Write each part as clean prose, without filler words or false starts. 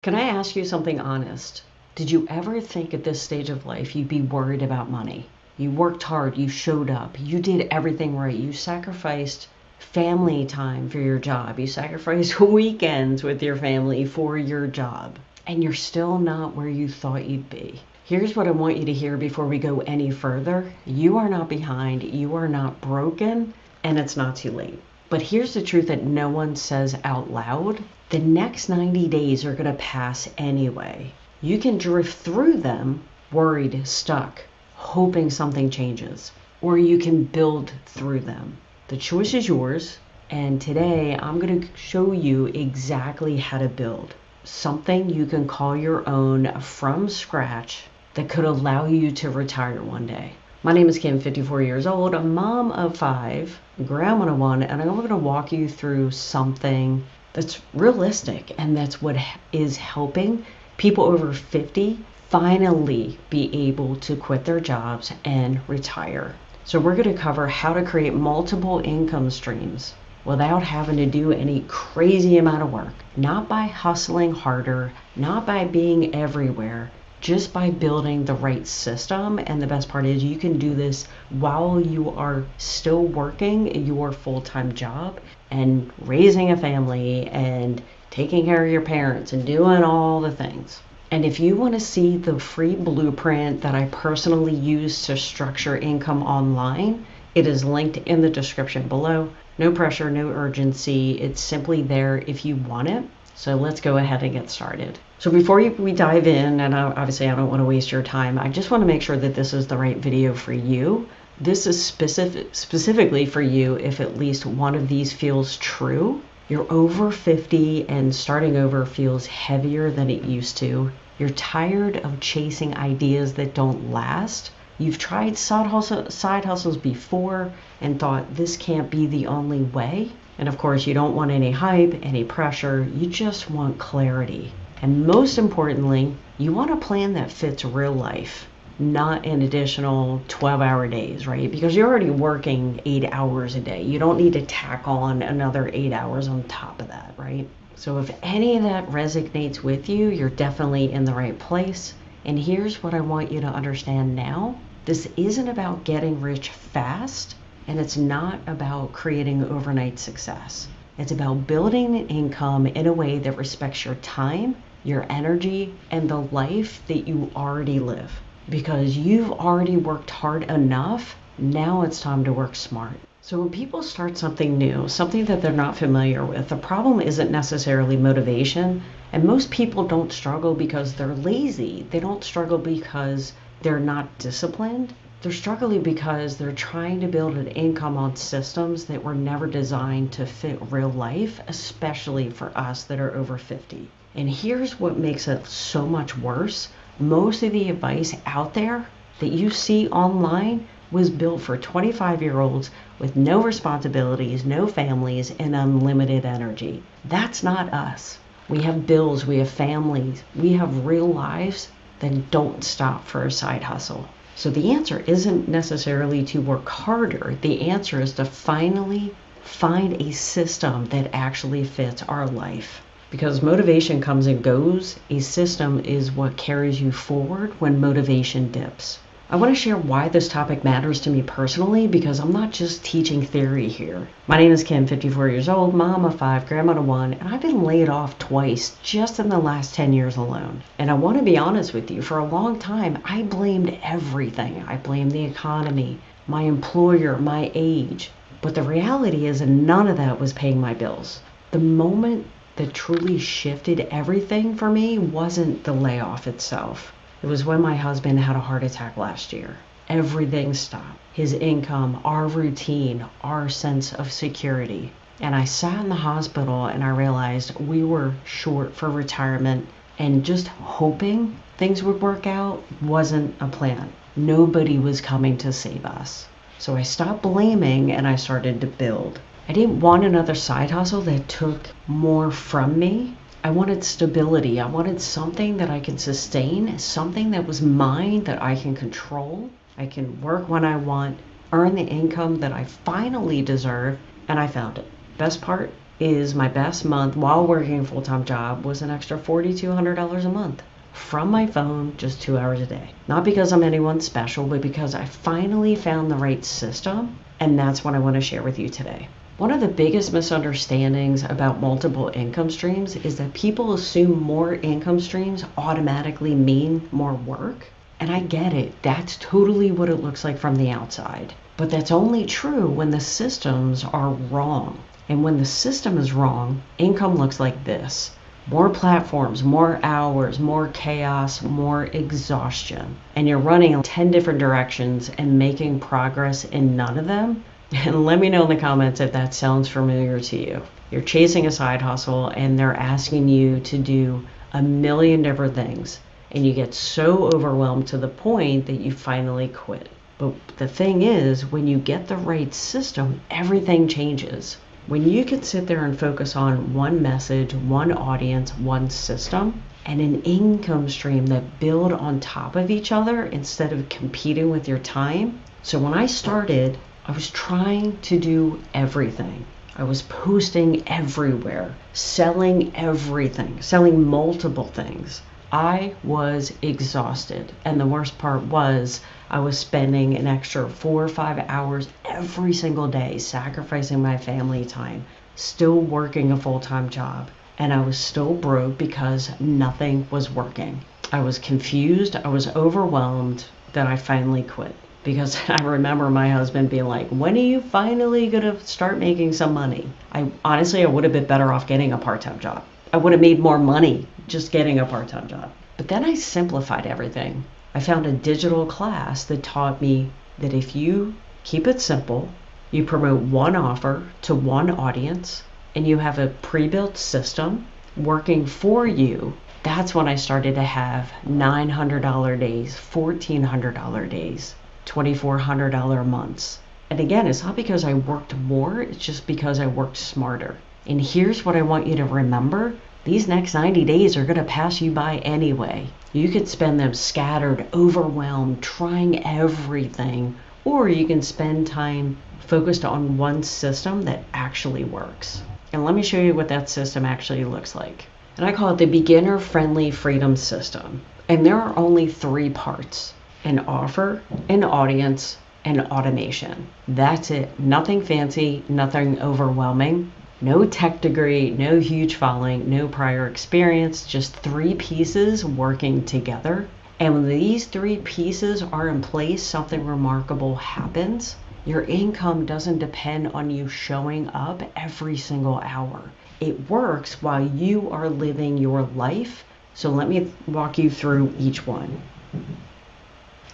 Can I ask you something honest? Did you ever think at this stage of life you'd be worried about money? You worked hard, you showed up, you did everything right, you sacrificed family time for your job, you sacrificed weekends with your family for your job, and you're still not where you thought you'd be. Here's what I want you to hear before we go any further. You are not behind, you are not broken, and it's not too late. But here's the truth that no one says out loud. The next 90 days are going to pass anyway. You can drift through them worried, stuck, hoping something changes, or you can build through them. The choice is yours, and today I'm going to show you exactly how to build something you can call your own from scratch that could allow you to retire one day. My name is Kim, 54 years old, a mom of 5, grandma of 1, and I'm going to walk you through something that's realistic, and that's what is helping people over 50 finally be able to quit their jobs and retire. So we're going to cover how to create multiple income streams without having to do any crazy amount of work, not by hustling harder, not by being everywhere, just by building the right system. And the best part is you can do this while you are still working your full-time job and raising a family and taking care of your parents and doing all the things. And if you want to see the free blueprint that I personally use to structure income online, it is linked in the description below. No pressure, no urgency. It's simply there if you want it. So let's go ahead and get started. So before we dive in, and obviously I don't want to waste your time, I just want to make sure that this is the right video for you. This is specifically for you if at least one of these feels true. You're over 50 and starting over feels heavier than it used to. You're tired of chasing ideas that don't last. You've tried side hustles before and thought this can't be the only way. And of course, you don't want any hype, any pressure. You just want clarity. And most importantly, you want a plan that fits real life, not an additional 12-hour days, right? Because you're already working 8 hours a day. You don't need to tack on another 8 hours on top of that, right? So if any of that resonates with you, you're definitely in the right place. And here's what I want you to understand now. This isn't about getting rich fast, and it's not about creating overnight success. It's about building an income in a way that respects your time, your energy, and the life that you already live. Because you've already worked hard enough, now it's time to work smart. So when people start something new, something that they're not familiar with, the problem isn't necessarily motivation. And most people don't struggle because they're lazy. They don't struggle because they're not disciplined. They're struggling because they're trying to build an income on systems that were never designed to fit real life, especially for us that are over 50. And here's what makes it so much worse. Most of the advice out there that you see online was built for 25-year-olds with no responsibilities, no families, and unlimited energy. That's not us. We have bills, we have families, we have real lives that don't stop for a side hustle. So the answer isn't necessarily to work harder. The answer is to finally find a system that actually fits our life. Because motivation comes and goes, a system is what carries you forward when motivation dips. I want to share why this topic matters to me personally, because I'm not just teaching theory here. My name is Kim, 54 years old, mom of 5, grandma of 1, and I've been laid off twice just in the last 10 years alone. And I want to be honest with you, for a long time, I blamed everything. I blamed the economy, my employer, my age. But the reality is none of that was paying my bills. The moment that truly shifted everything for me wasn't the layoff itself. It was when my husband had a heart attack last year. Everything stopped. His income, our routine, our sense of security. And I sat in the hospital and I realized we were short for retirement, and just hoping things would work out wasn't a plan. Nobody was coming to save us. So I stopped blaming and I started to build. I didn't want another side hustle that took more from me. I wanted stability. I wanted something that I could sustain, something that was mine, that I can control. I can work when I want, earn the income that I finally deserve, and I found it. Best part, is my best month while working a full-time job was an extra $4,200 a month from my phone, just 2 hours a day. Not because I'm anyone special, but because I finally found the right system, and that's what I want to share with you today. One of the biggest misunderstandings about multiple income streams is that people assume more income streams automatically mean more work. And I get it. That's totally what it looks like from the outside. But that's only true when the systems are wrong. And when the system is wrong, income looks like this. More platforms, more hours, more chaos, more exhaustion. And you're running 10 different directions and making progress in none of them. And let me know in the comments if that sounds familiar to you. You're chasing a side hustle and they're asking you to do a million different things. And you get so overwhelmed to the point that you finally quit. But the thing is, when you get the right system, everything changes. When you can sit there and focus on one message, one audience, one system, and an income stream that build on top of each other instead of competing with your time. So when I started, I was trying to do everything. I was posting everywhere, selling everything, selling multiple things. I was exhausted. And the worst part was I was spending an extra 4 or 5 hours every single day, sacrificing my family time, still working a full-time job. And I was still broke because nothing was working. I was confused. I was overwhelmed that I finally quit. Because I remember my husband being like, when are you finally going to start making some money? I would have been better off getting a part-time job. I would have made more money just getting a part-time job. But then I simplified everything. I found a digital class that taught me that if you keep it simple, you promote one offer to one audience, and you have a pre-built system working for you, that's when I started to have $900 days, $1,400 days, $2,400 months. And again, it's not because I worked more, it's just because I worked smarter. And here's what I want you to remember. These next 90 days are going to pass you by anyway. You could spend them scattered, overwhelmed, trying everything, or you can spend time focused on one system that actually works. And let me show you what that system actually looks like. And I call it the beginner-friendly freedom system. And there are only 3 parts: an offer, an audience, and automation. That's it. Nothing fancy, nothing overwhelming. No tech degree, no huge following, no prior experience, just 3 pieces working together. And when these 3 pieces are in place, something remarkable happens. Your income doesn't depend on you showing up every single hour. It works while you are living your life. So let me walk you through each one.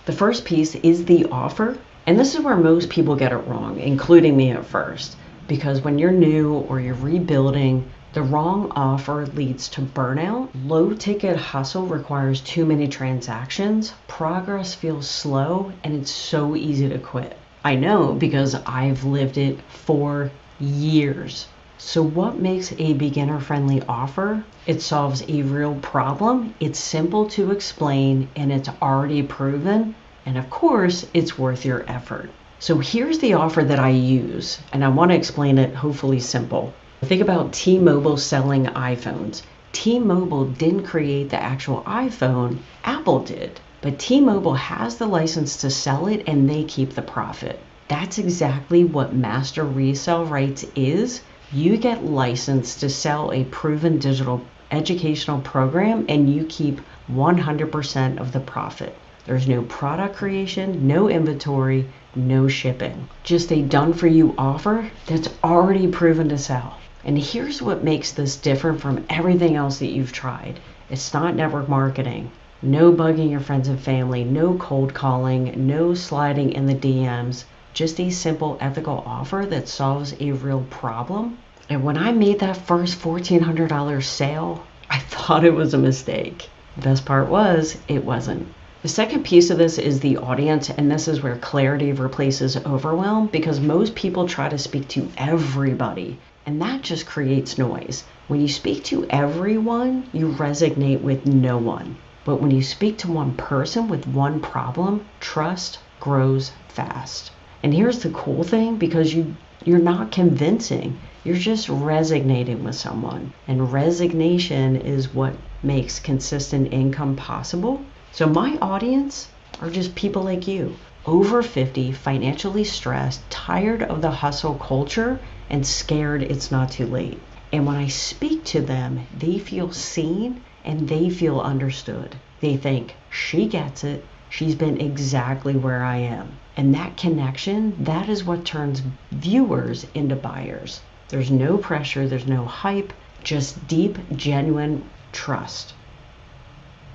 The first piece is the offer. And this is where most people get it wrong, including me at first. Because when you're new or you're rebuilding, the wrong offer leads to burnout. Low ticket hustle requires too many transactions. Progress feels slow, and it's so easy to quit. I know because I've lived it for years. So what makes a beginner-friendly offer? It solves a real problem. It's simple to explain, and it's already proven. And of course, it's worth your effort. So here's the offer that I use, and I want to explain it hopefully simple. Think about T-Mobile selling iPhones. T-Mobile didn't create the actual iPhone, Apple did. But T-Mobile has the license to sell it and they keep the profit. That's exactly what master resale rights is. You get licensed to sell a proven digital educational program and you keep 100% of the profit. There's no product creation, no inventory, no shipping. Just a done-for-you offer that's already proven to sell. And here's what makes this different from everything else that you've tried. It's not network marketing, no bugging your friends and family, no cold calling, no sliding in the DMs, just a simple ethical offer that solves a real problem. And when I made that first $1,400 sale, I thought it was a mistake. The best part was, it wasn't. The second piece of this is the audience, and this is where clarity replaces overwhelm because most people try to speak to everybody, and that just creates noise. When you speak to everyone, you resonate with no one. But when you speak to one person with one problem, trust grows fast. And here's the cool thing, because you're not convincing. You're just resignating with someone. And resignation is what makes consistent income possible. So my audience are just people like you, over 50, financially stressed, tired of the hustle culture, and scared it's not too late. And when I speak to them, they feel seen and they feel understood. They think, she gets it. She's been exactly where I am. And that connection, that is what turns viewers into buyers. There's no pressure, there's no hype, just deep, genuine trust.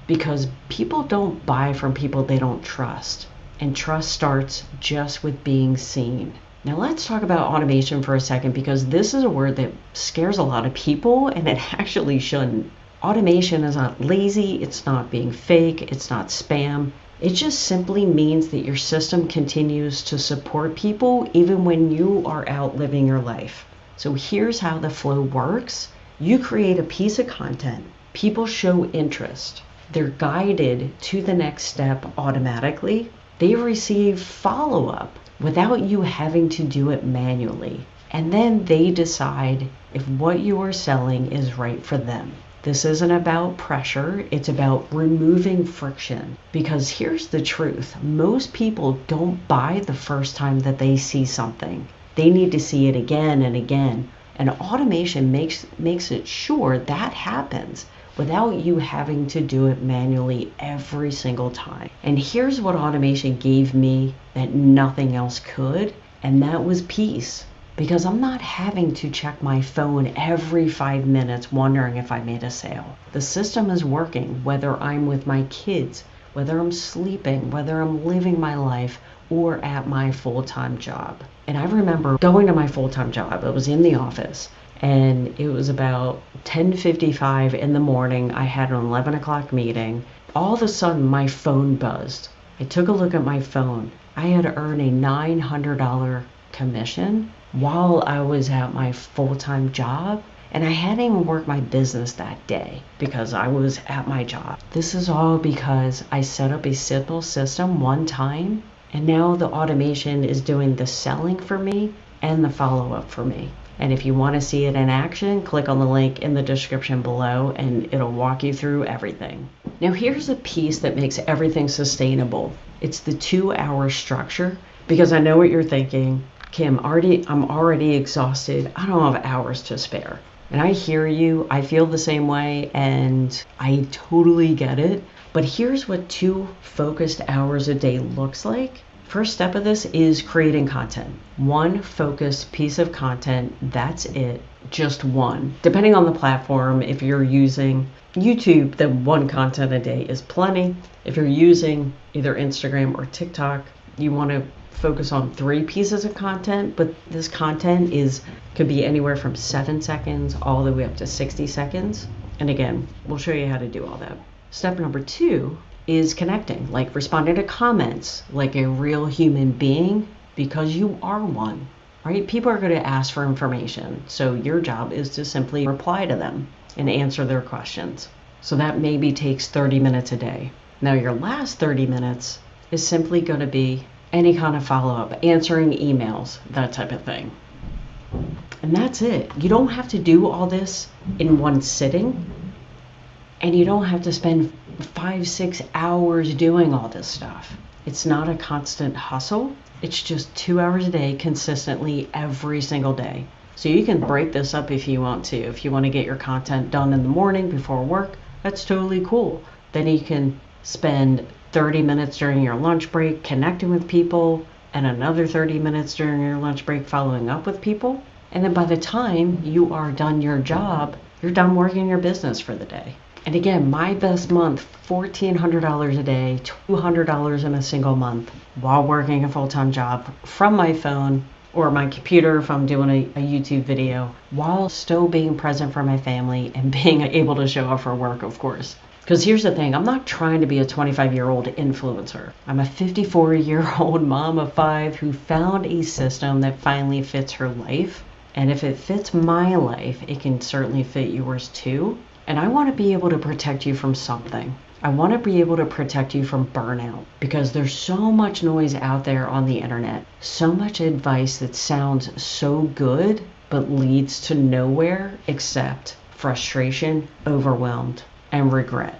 Because people don't buy from people they don't trust. And trust starts just with being seen. Now let's talk about automation for a second, because this is a word that scares a lot of people, and it actually shouldn't. Automation is not lazy, it's not being fake, it's not spam. It just simply means that your system continues to support people even when you are out living your life. So here's how the flow works. You create a piece of content. People show interest. They're guided to the next step automatically. They receive follow-up without you having to do it manually. And then they decide if what you are selling is right for them. This isn't about pressure, it's about removing friction. Because here's the truth, most people don't buy the first time that they see something. They need to see it again and again. And automation makes it sure that happens without you having to do it manually every single time. And here's what automation gave me that nothing else could, and that was peace. Because I'm not having to check my phone every 5 minutes wondering if I made a sale. The system is working whether I'm with my kids, whether I'm sleeping, whether I'm living my life, or at my full-time job. And I remember going to my full-time job. I was in the office, and it was about 10:55 in the morning. I had an 11 o'clock meeting. All of a sudden, my phone buzzed. I took a look at my phone. I had earned a $900 commission while I was at my full-time job, and I hadn't even worked my business that day because I was at my job. This is all because I set up a simple system one time, and now the automation is doing the selling for me and the follow-up for me. And if you want to see it in action, click on the link in the description below and it'll walk you through everything. Now here's a piece that makes everything sustainable. It's the 2-hour structure, because I know what you're thinking. Kim, I'm already exhausted. I don't have hours to spare. And I hear you. I feel the same way, and I totally get it. But here's what 2 focused hours a day looks like. First step of this is creating content. 1 focused piece of content, that's it. Just 1. Depending on the platform, if you're using YouTube, then 1 content a day is plenty. If you're using either Instagram or TikTok, you want to focus on 3 pieces of content, but this content could be anywhere from 7 seconds all the way up to 60 seconds. And again, we'll show you how to do all that. Step number 2 is connecting, like responding to comments like a real human being, because you are one, right? People are going to ask for information. So your job is to simply reply to them and answer their questions. So that maybe takes 30 minutes a day. Now your last 30 minutes is simply going to be any kind of follow-up, answering emails, that type of thing. And that's it. You don't have to do all this in one sitting, and you don't have to spend 5-6 hours doing all this stuff. It's not a constant hustle. It's just 2 hours a day consistently every single day. So you can break this up if you want to. If you want to get your content done in the morning before work, that's totally cool. Then you can spend 30 minutes during your lunch break connecting with people, and another 30 minutes during your lunch break following up with people. And then by the time you are done your job, you're done working your business for the day. And again, my best month, $1,400 a day, $200 in a single month while working a full-time job from my phone or my computer if I'm doing a YouTube video, while still being present for my family and being able to show up for work, of course. Because here's the thing, I'm not trying to be a 25-year-old influencer. I'm a 54-year-old mom of 5 who found a system that finally fits her life. And if it fits my life, it can certainly fit yours too. And I want to be able to protect you from something. I want to be able to protect you from burnout, because there's so much noise out there on the internet, so much advice that sounds so good, but leads to nowhere except frustration, overwhelmed, and regret.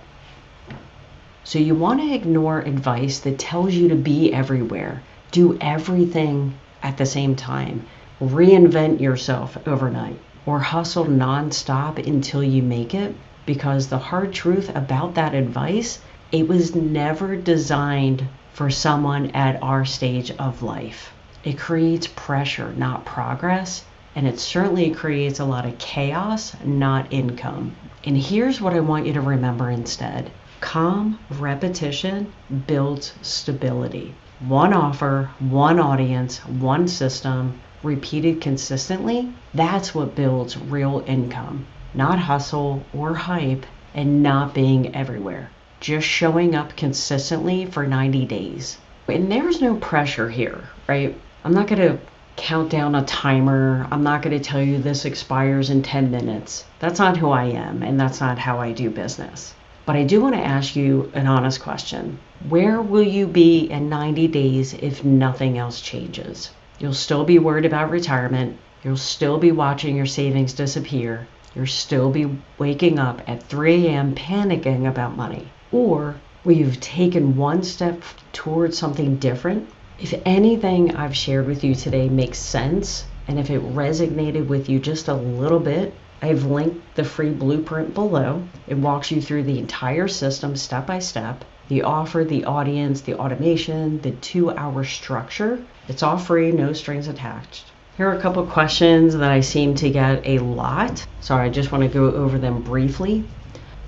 So you want to ignore advice that tells you to be everywhere, do everything at the same time, reinvent yourself overnight, or hustle nonstop until you make it, because the hard truth about that advice, it was never designed for someone at our stage of life. It creates pressure, not progress, and it certainly creates a lot of chaos, not income. And here's what I want you to remember instead. Calm repetition builds stability. One offer, one audience, one system, repeated consistently, that's what builds real income. Not hustle or hype and not being everywhere. Just showing up consistently for 90 days. And there's no pressure here, right? I'm not going to count down a timer. I'm not going to tell you this expires in 10 minutes. That's not who I am, and that's not how I do business. But I do want to ask you an honest question. Where will you be in 90 days if nothing else changes? You'll still be worried about retirement. You'll still be watching your savings disappear. You'll still be waking up at 3 a.m. panicking about money. Or will you've taken one step towards something different? If anything I've shared with you today makes sense, and if it resonated with you just a little bit, I've linked the free blueprint below. It walks you through the entire system step by step, the offer, the audience, the automation, the 2-hour structure. It's all free, no strings attached. Here are a couple questions that I seem to get a lot, so I just want to go over them briefly.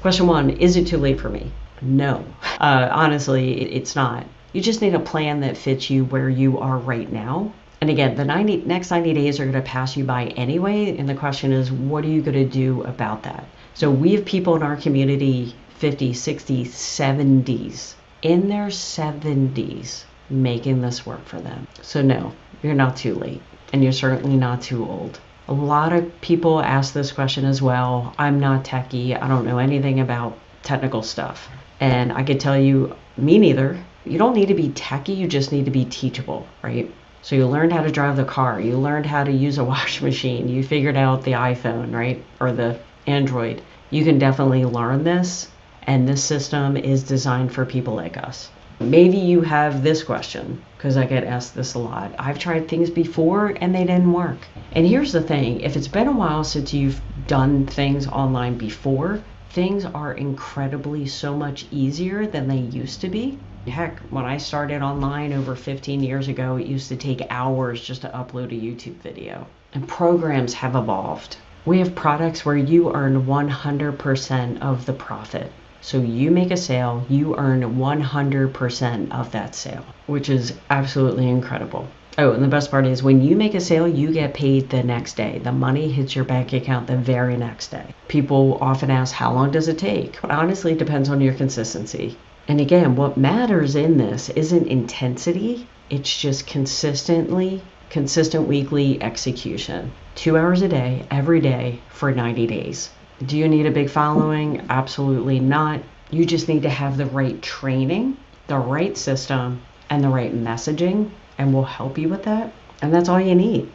Question 1, is it too late for me? No, honestly, it's not. You just need a plan that fits you where you are right now. And again, the next 90 days are going to pass you by anyway. And the question is, what are you going to do about that? So we have people in our community, 50, 60, 70s, in their 70s, making this work for them. So no, you're not too late. And you're certainly not too old. A lot of people ask this question as well. I'm not techie. I don't know anything about technical stuff. And I could tell you, me neither. You don't need to be techie. You just need to be teachable, right? So you learned how to drive the car. You learned how to use a washing machine. You figured out the iPhone, right? Or the Android. You can definitely learn this. And this system is designed for people like us. Maybe you have this question, because I get asked this a lot. I've tried things before and they didn't work. And here's the thing. If it's been a while since you've done things online before, things are incredibly so much easier than they used to be. Heck, when I started online over 15 years ago, it used to take hours just to upload a YouTube video. And programs have evolved. We have products where you earn 100% of the profit. So you make a sale, you earn 100% of that sale, which is absolutely incredible. Oh, and the best part is when you make a sale, you get paid the next day. The money hits your bank account the very next day. People often ask, how long does it take? But honestly, it depends on your consistency. And again, what matters in this isn't intensity. It's just consistent weekly execution. 2 hours a day, every day for 90 days. Do you need a big following? Absolutely not. You just need to have the right training, the right system, and the right messaging, and we'll help you with that. And that's all you need.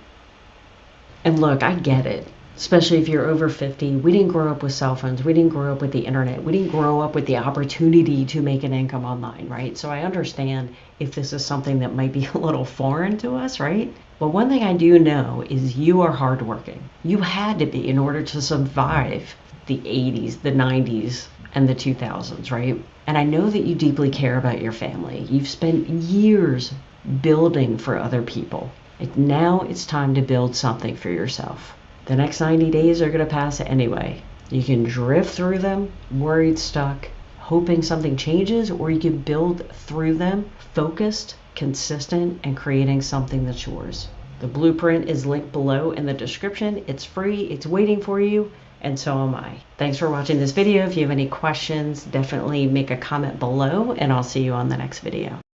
And look, I get it. Especially if you're over 50, we didn't grow up with cell phones. We didn't grow up with the internet. We didn't grow up with the opportunity to make an income online, right? So I understand if this is something that might be a little foreign to us, right? But one thing I do know is you are hardworking. You had to be in order to survive the 80s, the 90s, and the 2000s, right? And I know that you deeply care about your family. You've spent years building for other people. Now it's time to build something for yourself. The next 90 days are going to pass anyway. You can drift through them, worried, stuck, hoping something changes, or you can build through them, focused, consistent, and creating something that's yours. The blueprint is linked below in the description. It's free, it's waiting for you, and so am I. Thanks for watching this video. If you have any questions, definitely make a comment below, and I'll see you on the next video.